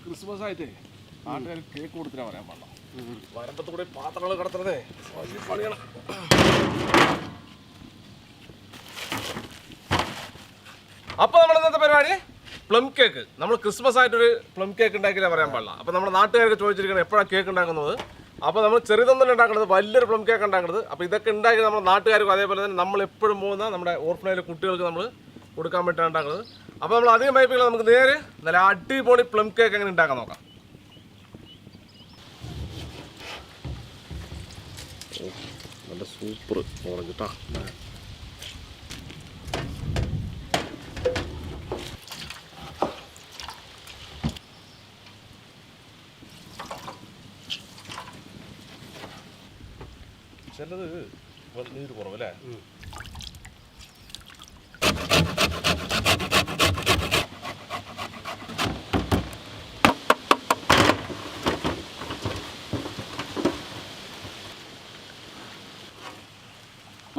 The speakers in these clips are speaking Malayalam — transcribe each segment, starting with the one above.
ക്രിസ്മസ് ആയിട്ടേ നാട്ടുകാർ കേക്ക് കൊടുത്തിട്ടാ പറയാൻ പാടില്ല. വരമ്പത്തൂടെ പാത്രങ്ങൾ കിടത്തുന്നതേ പണിയാണ്. അപ്പോൾ നമ്മുടെ ഇന്നത്തെ പരിപാടി പ്ലം കേക്ക്. നമ്മൾ ക്രിസ്മസ് ആയിട്ടൊരു പ്ലം കേക്ക് ഉണ്ടാക്കിയാൽ പറയാൻ പാടില്ല. അപ്പോൾ നമ്മുടെ നാട്ടുകാർക്ക് ചോദിച്ചിരിക്കുന്നത് എപ്പോഴാണ് കേക്ക് ഉണ്ടാക്കുന്നത്. അപ്പോൾ നമ്മൾ ചെറുതൊന്നും ഉണ്ടാക്കുന്നത്, വലിയൊരു പ്ലം കേക്ക് ഉണ്ടാക്കുന്നത്. അപ്പോൾ ഇതൊക്കെ ഉണ്ടാക്കി നമ്മുടെ നാട്ടുകാർക്കും അതേപോലെ തന്നെ നമ്മൾ എപ്പോഴും പോകുന്ന നമ്മുടെ ഓർഫനേജിലെ കുട്ടികൾക്ക് നമ്മൾ കൊടുക്കാൻ വേണ്ടിയിട്ടാണ് ഉണ്ടാക്കുന്നത്. അപ്പോൾ നമ്മൾ അധികം വൈപ്പില്ല, നമുക്ക് നേരെ നല്ല അടിപൊളി പ്ലം കേക്ക് എങ്ങനെ ഉണ്ടാക്കാൻ നോക്കാം. നല്ല സൂപ്പർ ഓറഞ്ച് കേട്ടോ. ചിലത് നീര് കുറവല്ലേ.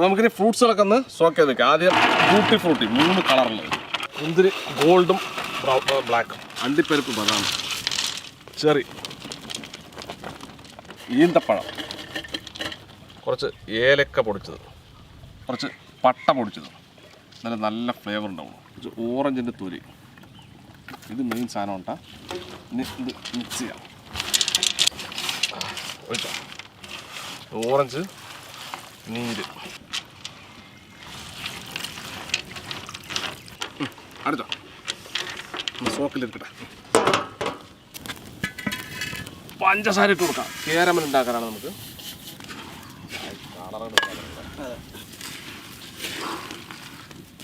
നമുക്കിനി ഫ്രൂട്ട്സുകളൊക്കെ ഒന്ന് സോക്ക് ചെയ്ത് വെക്കാം. ആദ്യം ടൂട്ടി ഫ്രൂട്ടി 3 കളറുള്ളത്, മുന്തിരി ഗോൾഡും ബ്ലാക്കും, അണ്ടിപ്പരിപ്പ് ബദാം, ചെറി, ഈന്തപ്പഴം, കുറച്ച് ഏലക്ക പൊടിച്ചത്, കുറച്ച് പട്ട പൊടിച്ചത്, നല്ല ഫ്ലേവർ ഉണ്ടാവും, കുറച്ച് ഓറഞ്ചിൻ്റെ തൊലി. ഇത് മെയിൻ സാധനം ഉണ്ടാ. ഇനി ഇത് മിക്സ് ചെയ്യാം. ഓറഞ്ച് നീര് അടുത്തോ സോക്കിലിരിക്കട്ടെ. പഞ്ചസാര ഇട്ട് കൊടുക്കാം. കേരമൽ ഉണ്ടാക്കാനാണ് നമുക്ക്.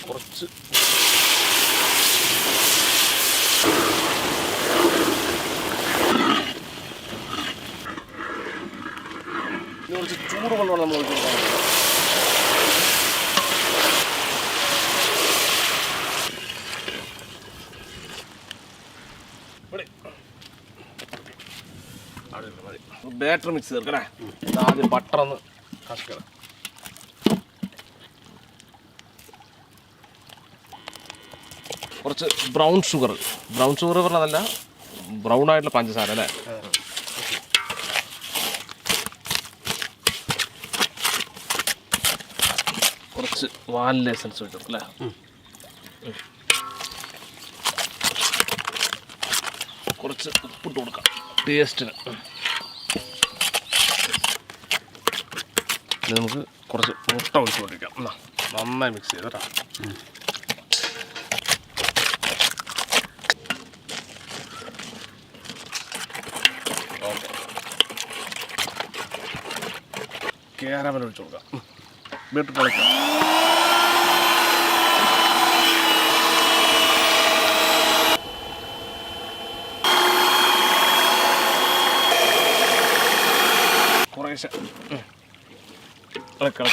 കുറച്ച് കുറച്ച് ചൂട് വെള്ളമാണ് നമ്മൾ ഒഴിച്ച് കൊടുക്കാൻ. ബാറ്റർ മിക്സ് ചേർക്കണേ. ആദ്യം ബട്ടർ ഒന്ന് കഷ്ണം, കുറച്ച് ബ്രൗൺ ഷുഗർ പറഞ്ഞതല്ല, ബ്രൗൺ ആയിട്ടുള്ള പഞ്ചസാര അല്ലേ. കുറച്ച് വാനില എസൻസ് വെച്ചു അല്ലേ. കുറച്ച് ഉപ്പിട്ട് കൊടുക്കാം ടേസ്റ്റിന്. നമുക്ക് കുറച്ച് മുട്ട ഒഴിച്ച് കൊടുക്കാം. നന്നായി മിക്സ് ചെയ്ത് കേട്ടോ. ഓക്കെ, കേരമൽ ഒഴിച്ച് കൊടുക്കാം. ബീറ്റ് പൊളിക്കാം. കുറേശ്ശെ ഇളക്കാം.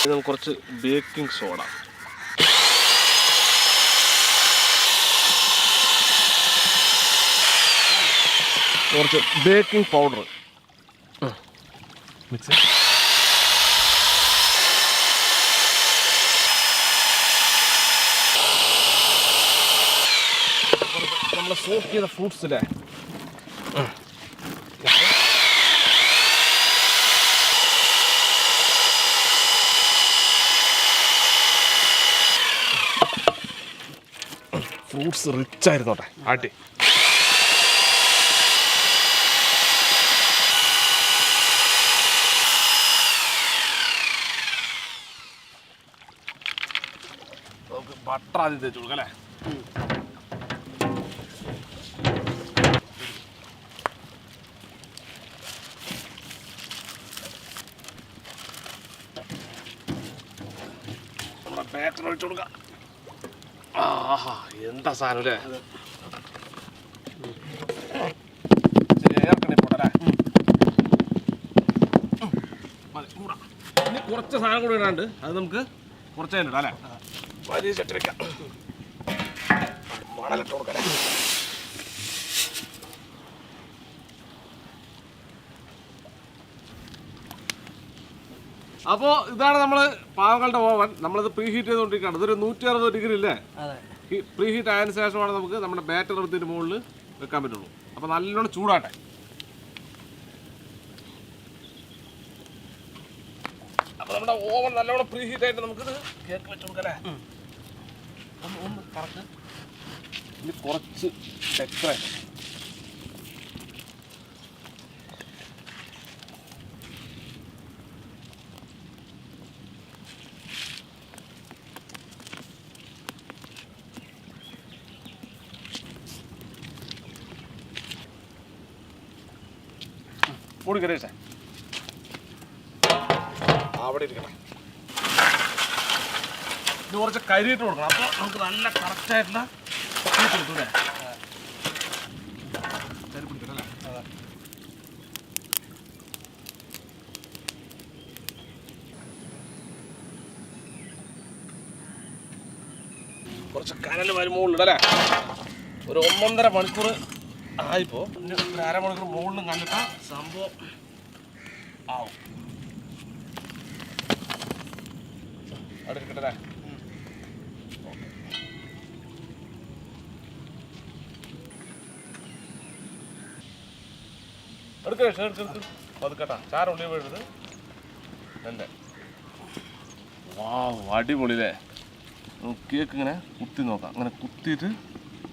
നമുക്ക് കുറച്ച് ബേക്കിംഗ് സോഡ, കുറച്ച് ബേക്കിംഗ് പൗഡർ മിക്സ്, നമ്മൾ സോക്ക് ചെയ്ത ഫ്രൂട്ട്സ് അല്ലേ. ഫ്രൂട്ട്സ് റിച്ച് ആയിരുന്നോട്ടെ. ആട്ടി നമുക്ക് ബട്ടർ ആദ്യം തേച്ച് കൊടുക്കാം അല്ലേ. നമ്മുടെ ബാറ്റർ ഒഴിച്ചു കൊടുക്കാം. ആഹാ, എന്താ സാധനം അല്ലേ. ശരി, ഏർക്കണേ പോട്ടല്ലേ. ഇനി കുറച്ച് സാധനം കൂടി ഇടാണ്ട്, അത് നമുക്ക് കുറച്ച് കഴിഞ്ഞിടാം അല്ലേ. വലിയ ചട്ടി വെക്കാം. മണലിട്ട് കൊടുക്കാം. അപ്പോൾ ഇതാണ് നമ്മൾ പാവങ്ങളുടെ ഓവൻ. നമ്മളിത് പ്രീ ഹീറ്റ് ചെയ്തുകൊണ്ടിരിക്കുകയാണ്. ഇതൊരു 160 ഡിഗ്രി ഇല്ലേ? പ്രീ ഹീറ്റ് ആയതിനു ശേഷമാണ് നമുക്ക് നമ്മുടെ ബാറ്റർ എടുത്തിട്ട് മുകളിൽ വെക്കാൻ പറ്റുള്ളൂ. അപ്പോൾ നല്ലോണം ചൂടാട്ടെ. അപ്പോൾ നമ്മുടെ ഓവൻ നല്ലോണം പ്രീ ഹീറ്റ് ആയിട്ട് നമുക്കിത് കേക്ക് വെച്ച് കൊടുക്കല്ലേ. ഒന്ന് കറക്റ്റ്. ഇനി കുറച്ച് ഡെക്കറേഷൻ. കൂടി കരേഷേ അവിടെ ഇരിക്കണം. ഇത് കുറച്ച് കരിയിട്ട് കൊടുക്കണം. അപ്പോൾ നമുക്ക് നല്ല കറക്റ്റായിട്ടുള്ള കിട്ടൂലേ? കരി പിടിക്കട്ടല്ലേ? കുറച്ച് കനൽ വരുമ്പോണ്ടല്ലേ. ഒരു 1.5 മണിക്കൂർ ആയിപ്പോൾ ഒരു അരമണിക്കൂർ മുകളിലും കണ്ടിട്ട് സംഭവം ആവും. അവിടെ ഇരിക്കട്ടല്ലേ? എടുക്കട്ടെ പതുക്കട്ടാ. ചാര ഉള്ളി വീഴുന്നത് എൻ്റെ അടിപൊളിയില്ലേ. കേക്ക് ഇങ്ങനെ കുത്തി നോക്കാം. അങ്ങനെ കുത്തിയിട്ട്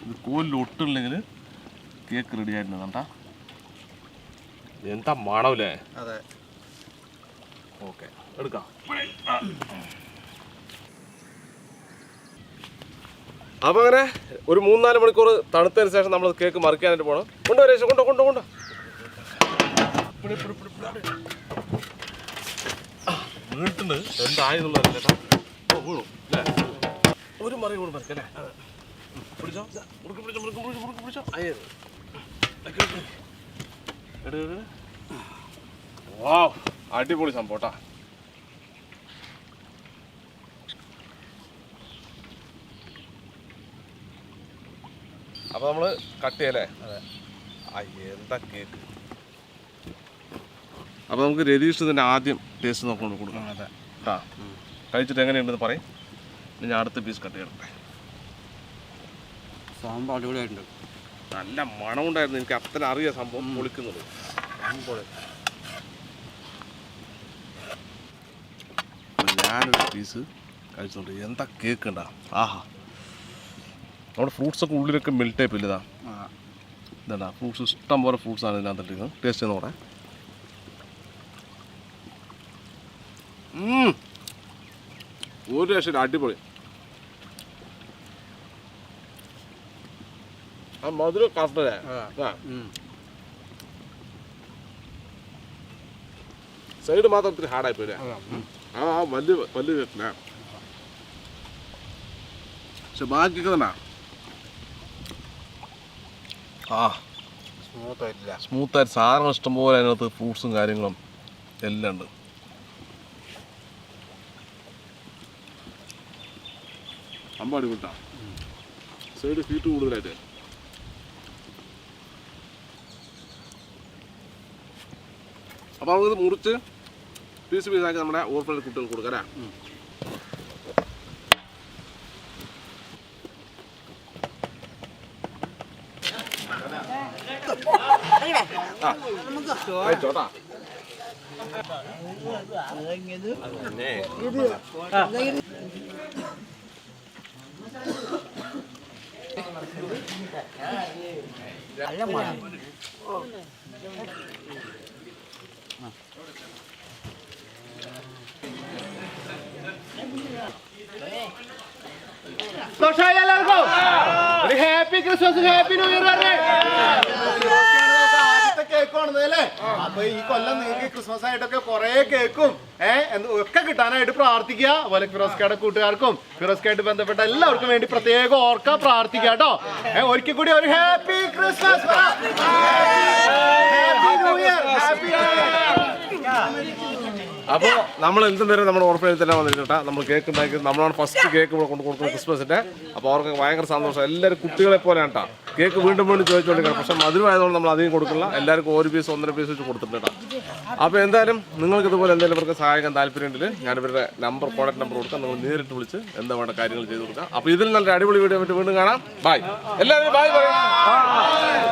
ഇത് കോലിൽ ഒട്ടുണ്ടെങ്കിൽ കേക്ക് റെഡി ആയിരുന്നു. കണ്ടാ എന്താ മണമില്ലേ? അതെ. ഓക്കെ എടുക്കാം. അപ്പോൾ അങ്ങനെ ഒരു 3-4 മണിക്കൂർ തണുത്തതിന് ശേഷം നമ്മൾ കേക്ക് മറിക്കാനായിട്ട് പോകണം. കൊണ്ടോ വീട്ടുണ്ട്. എന്തായെന്നുള്ളത് ചേട്ടാ. വീണു അല്ലേ? ഒരു മറി കൂടെ മറിക്കല്ലേ? പിടിച്ചോ പിടിച്ചോ. വാവ് അടിപൊളി സംഭവം കേട്ടാ. അപ്പോൾ നമ്മൾ കട്ട് ചെയ്യല്ലേ? എന്താ കേക്ക്. അപ്പോൾ നമുക്ക് രതീഷ് തന്നെ ആദ്യം ടേസ്റ്റ് നോക്കൊണ്ട് കൊടുക്കാം. അതെ ആ കഴിച്ചിട്ട് എങ്ങനെയുണ്ടെന്ന് പറയും. ഞാൻ അടുത്ത പീസ് കട്ട് ചെയ്യട്ടെ. സംഭവം അടിപൊളിയായിട്ടുണ്ട്. നല്ല മണമുണ്ടായിരുന്നു. എനിക്ക് അത്ര അറിയാം സംഭവം പൊളിക്കുന്നത്. ഞാനൊരു പീസ് കഴിച്ചോണ്ട് എന്താ കേക്ക് ഉണ്ടാ. ആഹാ നമ്മുടെ ഫ്രൂട്ട്സൊക്കെ ഉള്ളിലൊക്കെ മെൽറ്റ് ആയിപ്പില്ല. ഇതാ ഫ്രൂട്ട്സ് ഇഷ്ടം പോലെ ഫ്രൂട്ട്സാണ് ഇതിനകത്തിട്ടിരിക്കുന്നത്. ടേസ്റ്റ് ചെയ്യുന്ന കൂടെ ഒരു രക്ഷയില്ല. അടിപൊളി. ആ മധുരം കറക്റ്റല്ലേ? സൈഡ് മാത്രം ഇത്തിരി ഹാർഡായിപ്പോയില്ലേ? ആ വലിയ കേട്ടില്ല. പക്ഷെ ബാക്കിയൊക്കെ തന്നെ സ്മൂത്തായിട്ട് സാധനങ്ങൾ ഇഷ്ടംപോലെ അതിനകത്ത് ഫ്രൂട്ട്സും കാര്യങ്ങളും എല്ലാം ഉണ്ട്. അമ്പാടി വിട്ടാ സൈഡ് ഹീറ്റ് കൂടുതലായിട്ട്. അപ്പോൾ നമുക്കിത് മുറിച്ച് പീസാക്കി നമ്മുടെ ഓർഫനേജ് കുട്ടികൾക്ക് കൊടുക്കാം അല്ലേ? ചോട്ടാ happy Christmas happy new year. കേക്കാണല്ലേ? അപ്പൊ ഈ കൊല്ലം നിങ്ങൾക്ക് ക്രിസ്മസ് ആയിട്ടൊക്കെ കുറെ കേക്കും ഒക്കെ കിട്ടാനായിട്ട് പ്രാർത്ഥിക്കുക. അതുപോലെ ഫിറോസ്കയുടെ കൂട്ടുകാർക്കും ഫിറോസ്കായിട്ട് ബന്ധപ്പെട്ട എല്ലാവർക്കും വേണ്ടി പ്രത്യേകം ഓർക്കുക, പ്രാർത്ഥിക്കുക കേട്ടോ. ഒരിക്കൽ കൂടി ഒരു happy Christmas, happy new year, happy. അപ്പോൾ നമ്മൾ എന്തും വരെ നമ്മുടെ ഓർഫനേജിൽ തന്നെ വന്നിട്ടാ നമ്മൾ കേക്ക് ഉണ്ടാക്കി. നമ്മളാണ് ഫസ്റ്റ് കേക്ക് ഇവിടെ കൊണ്ട് കൊടുക്കുന്നത് ക്രിസ്മസിൻ്റെ. അപ്പോൾ അവർക്ക് ഭയങ്കര സന്തോഷം. എല്ലാവരും കുട്ടികളെ പോലെയാണ് കേട്ടോ കേക്ക് വീണ്ടും വീണ്ടും ചോദിച്ചുകൊണ്ടിരിക്കണം. പക്ഷെ മധുരമായതുകൊണ്ട് നമ്മൾ അധികം കൊടുക്കില്ല. എല്ലാവർക്കും 1 പീസ് 1.5 പീസ് വെച്ച് കൊടുത്തിട്ടുണ്ട്. അപ്പോൾ എന്തായാലും നിങ്ങൾക്ക് ഇതുപോലെ എന്തെങ്കിലും ഇവർക്ക് സഹായിക്കാൻ താല്പര്യമുണ്ടെങ്കിൽ ഞാനിവരുടെ കോൺടാക്ട് നമ്പർ കൊടുക്കാം. നിങ്ങൾ നേരിട്ട് വിളിച്ച് എന്താ വേണ്ട കാര്യങ്ങൾ ചെയ്ത് കൊടുക്കാം. അപ്പോൾ ഇതിൽ നല്ല അടിപൊളി വീഡിയോ വീണ്ടും കാണാം. ബൈ എല്ലാവരും ബൈ പറയാം.